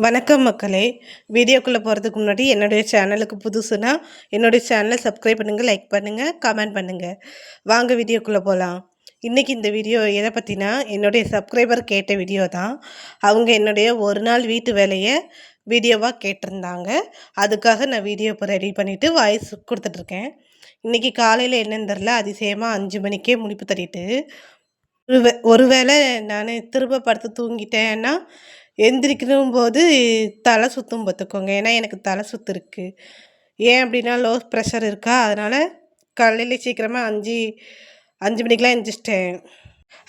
வணக்கம் மக்களே. வீடியோக்குள்ளே போகிறதுக்கு முன்னாடி என்னுடைய சேனலுக்கு புதுசுனா என்னுடைய சேனலை சப்ஸ்கிரைப் பண்ணுங்கள், லைக் பண்ணுங்கள், கமெண்ட் பண்ணுங்கள். வாங்க வீடியோக்குள்ளே போகலாம். இன்றைக்கி இந்த வீடியோ எதை பற்றினா என்னுடைய சப்ஸ்கிரைபர் கேட்ட வீடியோ தான். அவங்க என்னுடைய ஒரு நாள் வீட்டு வேலையை வீடியோவாக கேட்டிருந்தாங்க. அதுக்காக நான் வீடியோ இப்போ ரெடி பண்ணிவிட்டு வாய்ஸ் கொடுத்துட்ருக்கேன். இன்றைக்கி காலையில் என்னன்னு தெரில, அதிசயமாக 5 மணிக்கே முழிப்பு தட்டிட்டு ஒருவேளை நான் திரும்ப படுத்து தூங்கிட்டேன்னா எந்திரிக்கணும் போது தலை சுற்றும் பார்த்துக்கோங்க. ஏன்னா எனக்கு தலை சுற்று இருக்குது. ஏன் அப்படின்னா லோ ப்ரெஷர் இருக்கா, அதனால் காலையில் சீக்கிரமாக 5 மணிக்கெலாம் எந்திரிச்சிட்டேன்.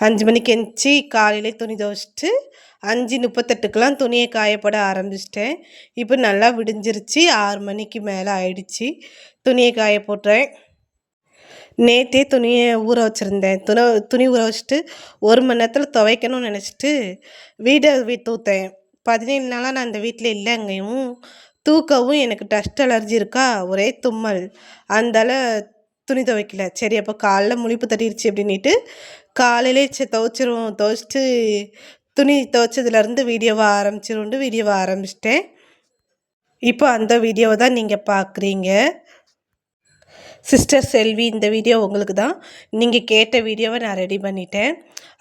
5 மணிக்கு எந்திரிச்சு காலையிலே துணி துவைச்சிட்டு 5:38க்கெலாம் துணியை காயப்பட ஆரம்பிச்சிட்டேன். இப்போ நல்லா விடிஞ்சிருச்சு. 6 மணிக்கு மேலே ஆயிடுச்சு. துணியை காய போட்டேன். நேற்றே துணியை ஊற வச்சுருந்தேன். துணி ஊற வச்சுட்டு 1 மணி நேரத்தில் துவைக்கணும்னு நினச்சிட்டு வீடை தூத்தேன். 17 நாளாக நான் இந்த வீட்டில் இல்லைங்கையும் தூக்கவும் எனக்கு டஸ்ட் அலர்ஜி இருக்கா, ஒரே தும்மல். அந்தால துணி துவைக்கல. சரி அப்போ காலைல முழிப்பு தட்டிடுச்சு அப்படின்ட்டு காலையிலே துவைச்சிட்டு துணி துவைச்சதுலேருந்து வீடியோவை ஆரம்பிச்சிட்டேன். இப்போ அந்த வீடியோவை தான் நீங்கள் பார்க்குறீங்க. சிஸ்டர் செல்வி, இந்த வீடியோ உங்களுக்கு தான். நீங்கள் கேட்ட வீடியோவை நான் ரெடி பண்ணிட்டேன்.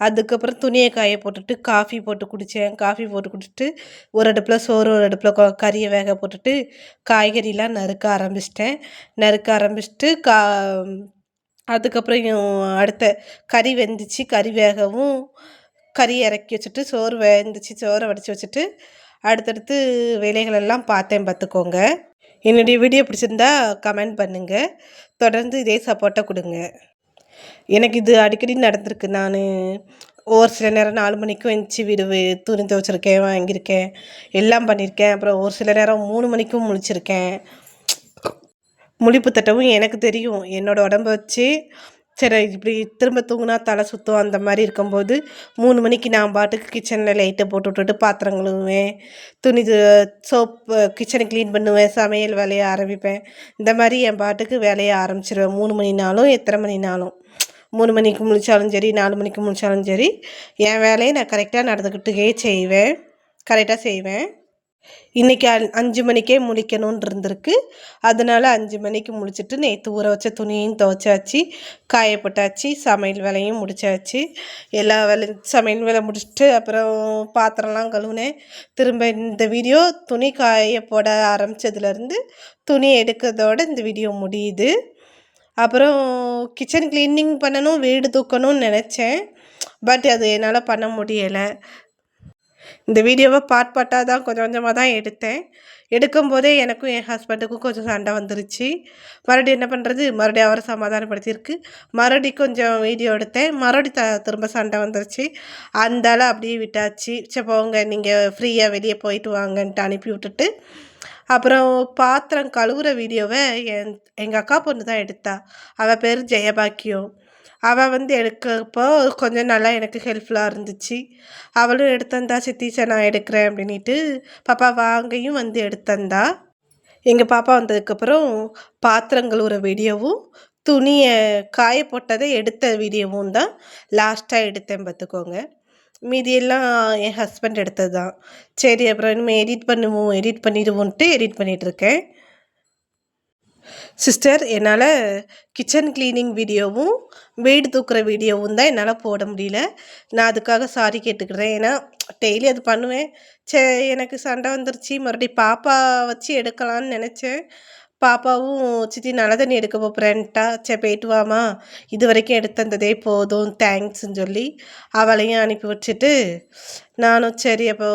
அதுக்கப்புறம் துணியை காய போட்டுட்டு காஃபி போட்டு குடித்தேன். காஃபி போட்டு குடிச்சிட்டு ஒரு அடுப்பில் சோறு, ஒரு அடுப்பில் கறியை வேக போட்டுட்டு காய்கறிலாம் நறுக்க ஆரம்பிச்சிட்டு அதுக்கப்புறம் அடுத்த கறி வெந்துச்சு. கறி வேகவும் கறி இறக்கி வச்சுட்டு சோறு வெந்துச்சு. சோறை வடித்து வச்சுட்டு அடுத்தடுத்து வேலைகளெல்லாம் பார்த்தேன் பார்த்துக்கோங்க. என்னுடைய வீடியோ பிடிச்சிருந்தா கமெண்ட் பண்ணுங்கள். தொடர்ந்து இதே சப்போர்ட்டை கொடுங்க. எனக்கு இது அடிக்கடி நடந்திருக்கு. நான் ஒரு சில நேரம் 4 மணிக்கும் எந்திரிச்சு துணி துவைச்சிருக்கேன், வாங்கியிருக்கேன், எல்லாம் பண்ணியிருக்கேன். அப்புறம் ஒரு சில நேரம் 3 மணிக்கும் முழிச்சிருக்கேன். முழிப்பு தட்டவும் எனக்கு தெரியும் என்னோடய உடம்ப வச்சு. சரி இப்படி திரும்ப தூங்கினா தலை சுற்றும், அந்த மாதிரி இருக்கும்போது 3 மணிக்கு நான் பாட்டுக்கு கிச்சனில் லைட்டை போட்டு விட்டுட்டு பாத்திரம் கழுவுவேன், சோப்பு கிச்சனை க்ளீன் பண்ணுவேன், சமையல் வேலையை ஆரம்பிப்பேன். இந்த மாதிரி என் பாட்டுக்கு வேலையை ஆரம்பிச்சிடுவேன். 3 மணினாலும் எத்தனை மணினாலும், 3 மணிக்கு முழிச்சாலும் சரி, 4 மணிக்கு முழிச்சாலும் சரி, என் வேலையை நான் கரெக்டாக செய்வேன். இன்றைக்கி 5 மணிக்கே முழிக்கணும்னு இருந்திருக்கு. அதனால் 5 மணிக்கு முழிச்சிட்டு நேற்று ஊற வச்ச துணியும் துவைச்சாச்சு, காயப்பட்டாச்சு, சமையல் வேலையும் முடிச்சாச்சு. எல்லா சமையல் வேலை முடிச்சுட்டு அப்புறம் பாத்திரம்லாம் கழுவுனேன். திரும்ப இந்த வீடியோ துணி காய போட ஆரம்பித்ததுலேருந்து துணி எடுக்கிறதோட இந்த வீடியோ முடியுது. அப்புறம் கிச்சன் க்ளீனிங் பண்ணணும், வீடு தூக்கணும்னு நினச்சேன். பட் அது என்னால் பண்ண முடியலை. இந்த வீடியோவை பார்ட்டாக தான் கொஞ்சம் கொஞ்சமாக தான் எடுத்தேன். எடுக்கும்போதே எனக்கும் என் ஹஸ்பண்டுக்கும் கொஞ்சம் சண்டை வந்துருச்சு. மறுபடியும் என்ன பண்ணுறது, மறுபடியும் அவரை சமாதானப்படுத்தியிருக்கு. மறுபடியும் கொஞ்சம் வீடியோ எடுத்தேன். மறுபடியும் திரும்ப சண்டை வந்துருச்சு. அந்தால அப்படியே விட்டாச்சு. சரி போங்க, நீங்கள் ஃப்ரீயாக வெளியே போயிட்டு வாங்கன்ட்டு அனுப்பி விட்டுட்டு அப்புறம் பாத்திரம் கழுவுற வீடியோவை எங்கள் அக்கா பொண்ணு தான் எடுத்தா. அவள் பேர் ஜெயபாக்கியம். அவள் எடுக்கப்போ கொஞ்சம் நல்லா எனக்கு ஹெல்ப்ஃபுல்லாக இருந்துச்சு. அவளும் எடுத்தந்தா, சித்தீச்சா நான் எடுக்கிறேன் அப்படின்ட்டு பாப்பா வாங்கையும் எடுத்தந்தா. எங்கள் பாப்பா வந்ததுக்கப்புறம் பாத்திரங்கள் ஒரு வீடியோவும் துணியை காய போட்டதை எடுத்த வீடியோவும் தான் லாஸ்ட்டாக எடுத்தேன் பார்த்துக்கோங்க. மீதியெல்லாம் என் ஹஸ்பண்ட் எடுத்தது தான். சரி அப்புறம் இனிமேல் எடிட் பண்ணிடுவோன்ட்டு எடிட் பண்ணிகிட்ருக்கேன். சிஸ்டர், என்னால் கிச்சன் க்ளீனிங் வீடியோவும் வீடு தூக்குற வீடியோவும் தான் என்னால் போட முடியல. நான் அதுக்காக சாரி கேட்டுக்கிறேன். ஏன்னா டெய்லி அது பண்ணுவேன். சரி எனக்கு சண்டை வந்துருச்சு. மறுபடியும் பாப்பா வச்சு எடுக்கலான்னு நினச்சேன். பாப்பாவும் சித்தி நல்ல தண்ணி எடுக்க போகிறேன்ட்டா. சரி போயிட்டு வாமா, இது வரைக்கும் எடுத்தந்ததே போதும், தேங்க்ஸ்ன்னு சொல்லி அவளையும் அனுப்பி வச்சுட்டு நானும் சரி அப்போ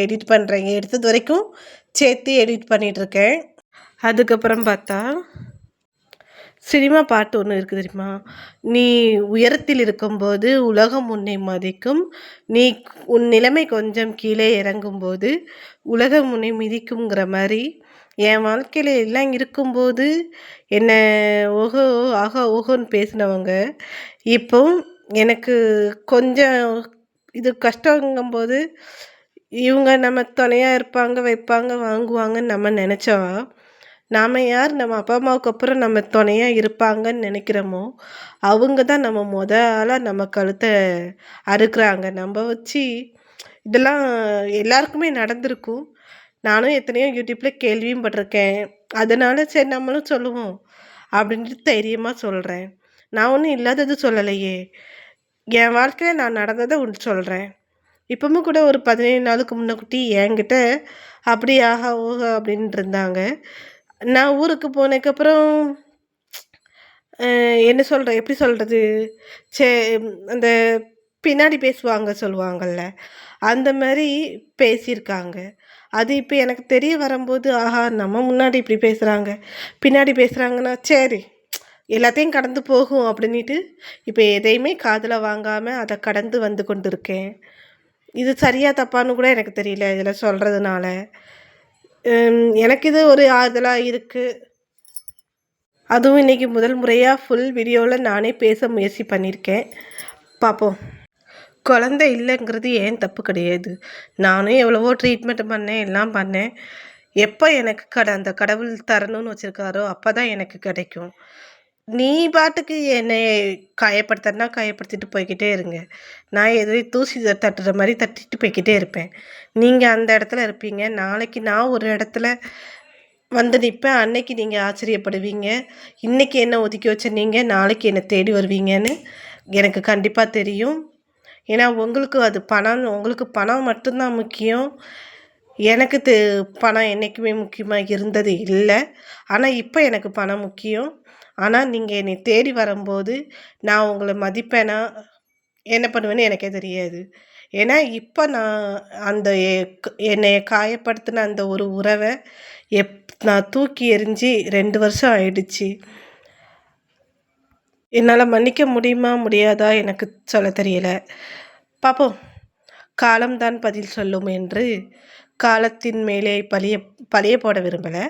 எடிட் பண்ணுறேங்க. எடுத்தது வரைக்கும் சேர்த்து எடிட் பண்ணிகிட்ருக்கேன். அதுக்கப்புறம் பார்த்தா சினிமா பாட்டு ஒன்று இருக்குது தெரியுமா, நீ உயரத்தில் இருக்கும்போது உலகம் உன்னை மதிக்கும், நீ உன் நிலைமை கொஞ்சம் கீழே இறங்கும்போது உலகம் உன்னை மிதிக்குங்கிற மாதிரி என் வாழ்க்கையில் எல்லாம் இருக்கும்போது என்னை ஓஹோ ஆஹா ஓஹோன்னு பேசினவங்க இப்போ எனக்கு கொஞ்சம் இது கஷ்டங்கும்போது இவங்க நம்ம துணையாக இருப்பாங்க, வைப்பாங்க, வாங்குவாங்கன்னு நம்ம நினச்சா, நாம் யார் நம்ம அப்பா அம்மாவுக்கு அப்புறம் நம்ம துணையாக இருப்பாங்கன்னு நினைக்கிறோமோ அவங்க தான் நம்ம ஆளாக நம்ம கழுத்தை அறுக்குறாங்க. நம்ம வச்சு இதெல்லாம் எல்லாருக்குமே நடந்திருக்கும். நானும் எத்தனையோ யூடியூப்பில் கேள்வியும் பட்டிருக்கேன். அதனால சரி நம்மளும் சொல்லுவோம் அப்படின்ட்டு தைரியமாக சொல்கிறேன். நான் ஒன்றும் இல்லாதது சொல்லலையே. என் வாழ்க்கையில் நான் நடந்ததை ஒன்று சொல்கிறேன். இப்பவும் கூட ஒரு 17 நாளுக்கு முன்னக்கூட்டி என்கிட்ட அப்படி ஆஹா ஓஹா அப்படின்ட்டு இருந்தாங்க. நான் ஊருக்கு போனதுக்கப்புறம் என்ன சொல்கிறது, எப்படி சொல்கிறது, சே அந்த பின்னாடி பேசுவாங்க சொல்லுவாங்கள்ல, அந்த மாதிரி பேசியிருக்காங்க. அது இப்போ எனக்கு தெரிய வரும்போது ஆஹா நம்ம முன்னாடி இப்படி பேசுகிறாங்க, பின்னாடி பேசுகிறாங்கன்னா சரி எல்லாத்தையும் கடந்து போகும் அப்படின்ட்டு இப்போ எதையுமே காதில் வாங்காமல் அதை கடந்து வந்து கொண்டு இருக்கேன். இது சரியா தப்பான்னு கூட எனக்கு தெரியல இதில் சொல்கிறதுனால. எனக்கு இது ஒரு ஆறுதலாக இருக்குது. அதுவும் இன்றைக்கி முதல் முறையாக ஃபுல் வீடியோவில் நானே பேச முயற்சி பண்ணியிருக்கேன். பார்ப்போம். குழந்தை இல்லைங்கிறது ஏன் தப்பு கிடையாது. நானும் எவ்வளவோ ட்ரீட்மெண்ட் பண்ணேன், எல்லாம் பண்ணேன். எப்போ எனக்கு அந்த கடவுள் தரணும்னு வச்சுருக்காரோ அப்போ தான் எனக்கு கிடைக்கும். நீ பாட்டுக்கு என்னை காயப்படுத்துறனா காயப்படுத்திட்டு போய்கிட்டே இருங்க. நான் எதையும் தூசி தட்டுற மாதிரி தட்டிட்டு போய்கிட்டே இருப்பேன். நீங்கள் அந்த இடத்துல இருப்பீங்க. நாளைக்கு நான் ஒரு இடத்துல வந்து நிற்பேன். அன்னைக்கு நீங்கள் ஆச்சரியப்படுவீங்க. இன்றைக்கி என்ன ஒதுக்கி வச்ச நீங்கள் நாளைக்கு என்னை தேடி வருவீங்கன்னு எனக்கு கண்டிப்பாக தெரியும். ஏன்னா உங்களுக்கு அது பணம், உங்களுக்கு பணம் மட்டும்தான் முக்கியம். எனக்கு பணம் என்றைக்குமே முக்கியமாக இருந்தது இல்லை. ஆனால் இப்போ எனக்கு பணம் முக்கியம். ஆனால் நீங்கள் என்னை தேடி வரும்போது நான் உங்களை மதிப்பேனா என்ன பண்ணுவேன்னு எனக்கே தெரியாது. ஏன்னா இப்போ நான் அந்த என்னை காயப்படுத்தின அந்த ஒரு உறவை நான் தூக்கி எறிஞ்சு 2 வருஷம் ஆயிடுச்சு. என்னால் மன்னிக்க முடியுமா முடியாதா எனக்கு சொல்ல தெரியல. பார்ப்போம். காலம்தான் பதில் சொல்லும் என்று காலத்தின் மேலே பழிய போட விரும்பலை.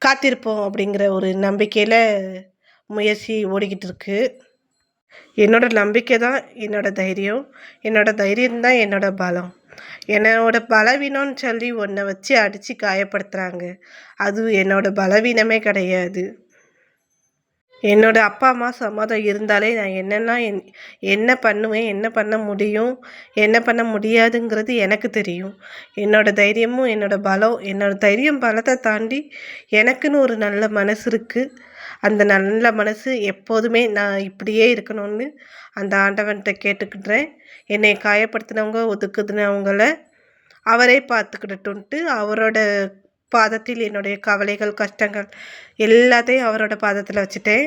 காத்திருப்போம் அப்படிங்கிற ஒரு நம்பிக்கையில் முயற்சி ஓடிக்கிட்டு இருக்கு. என்னோடய நம்பிக்கை தான் என்னோடய தைரியம். என்னோடய தைரியம்தான் என்னோடய பலம். என்னோடய பலவீனம்னு சொல்லி ஒன்றை வச்சு அடித்து காயப்படுத்துகிறாங்க. அது என்னோடய பலவீனமே கிடையாது. என்னோடய அப்பா அம்மா சம்மதம் இருந்தாலே நான் என்ன பண்ணுவேன், என்ன பண்ண முடியும், என்ன பண்ண முடியாதுங்கிறது எனக்கு தெரியும். என்னோடய தைரியமும் என்னோடய பலம், என்னோடய தைரியம் பலத்தை தாண்டி எனக்குன்னு ஒரு நல்ல மனசு இருக்குது. அந்த நல்ல மனசு எப்போதுமே நான் இப்படியே இருக்கணும்னு அந்த ஆண்டவன்கிட்ட கேட்டுக்கிட்டுறேன். என்னை காயப்படுத்தினவங்க ஒதுக்குதுனவங்கள அவரே பார்த்துக்கிடட்டுன்ட்டு அவரோட பாதத்தில் என்னுடைய கவலைகள், கஷ்டங்கள் எல்லாத்தையும் அவரோட பாதத்தில் வச்சுட்டேன்.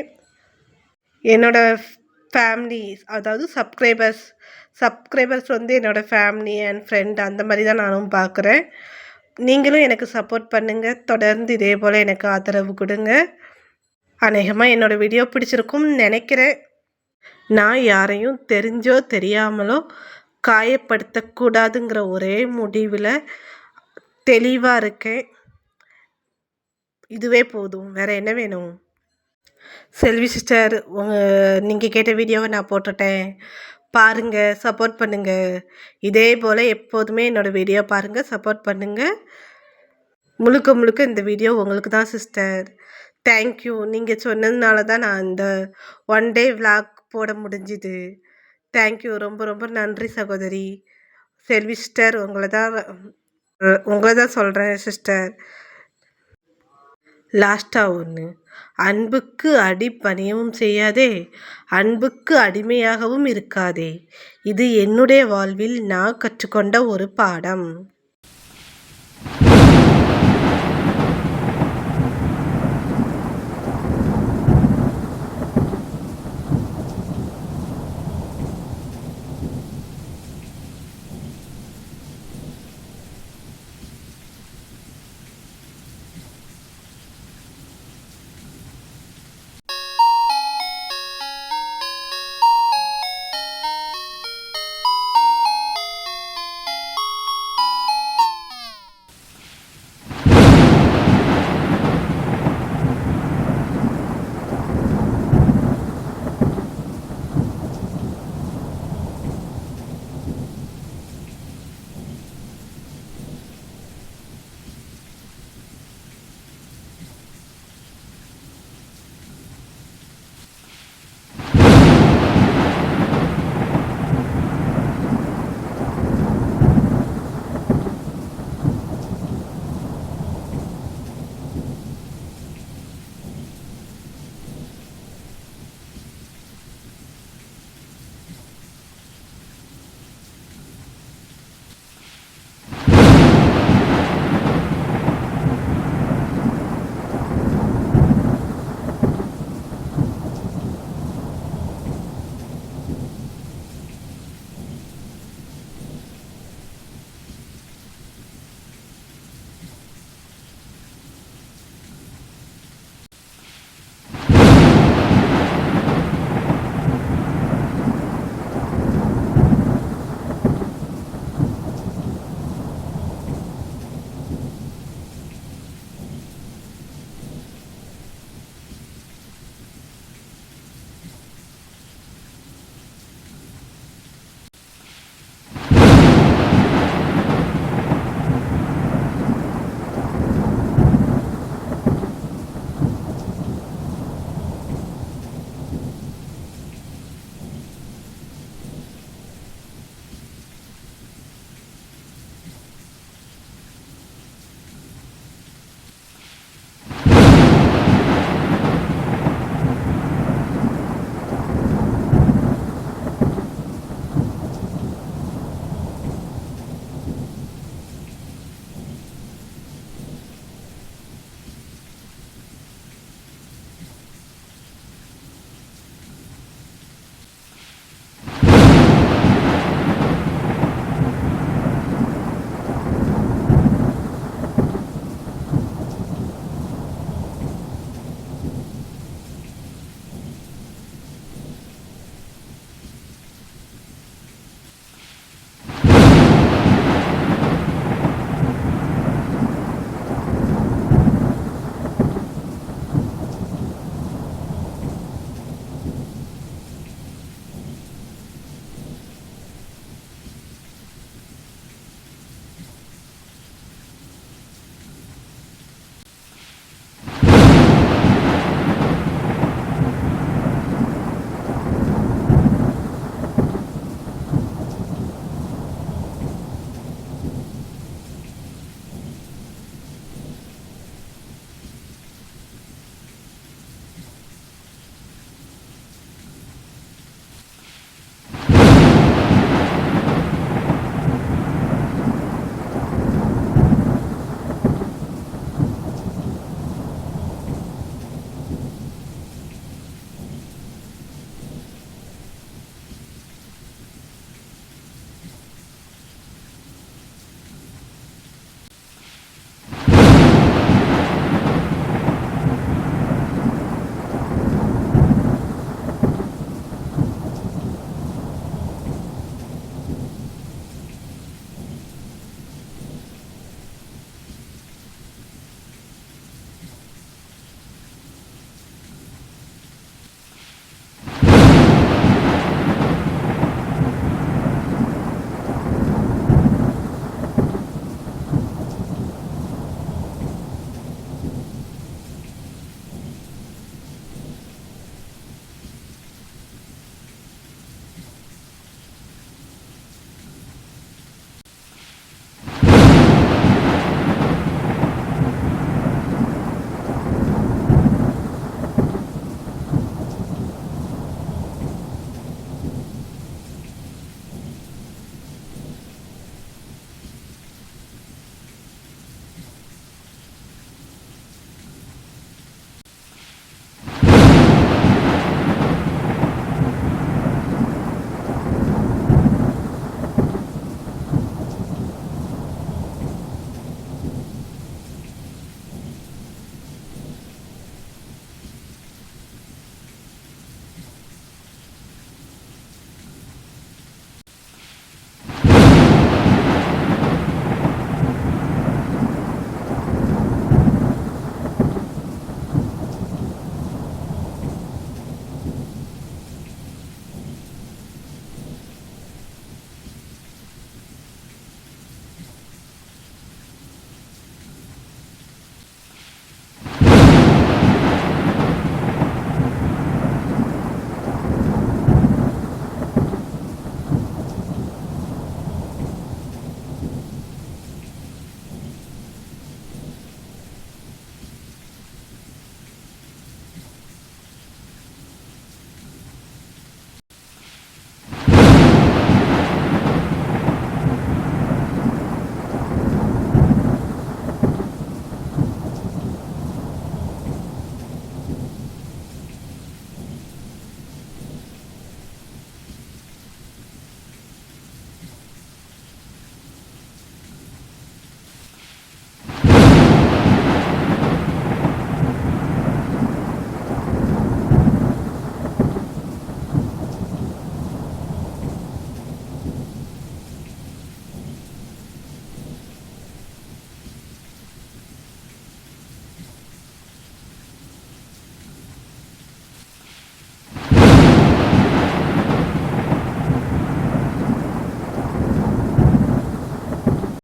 என்னோடய ஃபேமிலி, அதாவது சப்ஸ்கிரைபர்ஸ் வந்து என்னோடய ஃபேமிலி அண்ட் ஃப்ரெண்ட் அந்த மாதிரி தான் நானும் பார்க்குறேன். நீங்களும் எனக்கு சப்போர்ட் பண்ணுங்கள். தொடர்ந்து இதே போல் எனக்கு ஆதரவு கொடுங்க. அநேகமாக என்னோடய வீடியோ பிடிச்சிருக்கும்னு நினைக்கிறேன். நான் யாரையும் தெரிஞ்சோ தெரியாமலோ காயப்படுத்தக்கூடாதுங்கிற ஒரே முடிவில் தெளிவாக இருக்கேன். இதுவே போதும். வேறு என்ன வேணும்? செல்வி சிஸ்டர், நீங்கள் கேட்ட வீடியோவை நான் போட்டுட்டேன். பாருங்கள், சப்போர்ட் பண்ணுங்கள். இதே போல் எப்போதுமே என்னோடய வீடியோ பாருங்கள், சப்போர்ட் பண்ணுங்கள். முழுக்க முழுக்க இந்த வீடியோ உங்களுக்கு தான் சிஸ்டர். தேங்க்யூ. நீங்கள் சொன்னதுனால தான் நான் இந்த 1 டே விளாக் போட முடிஞ்சுது. தேங்க்யூ. ரொம்ப ரொம்ப நன்றி சகோதரி. செல்வி சிஸ்டர், உங்களை தான் சொல்கிறேன் சிஸ்டர். லாஸ்ட்டாக ஒன்று, அன்புக்கு அடிபணியவும் செய்யாதே, அன்புக்கு அடிமையாகவும் இருக்காதே. இது என்னுடைய வாழ்வில் நான் கற்றுக்கொண்ட ஒரு பாடம்.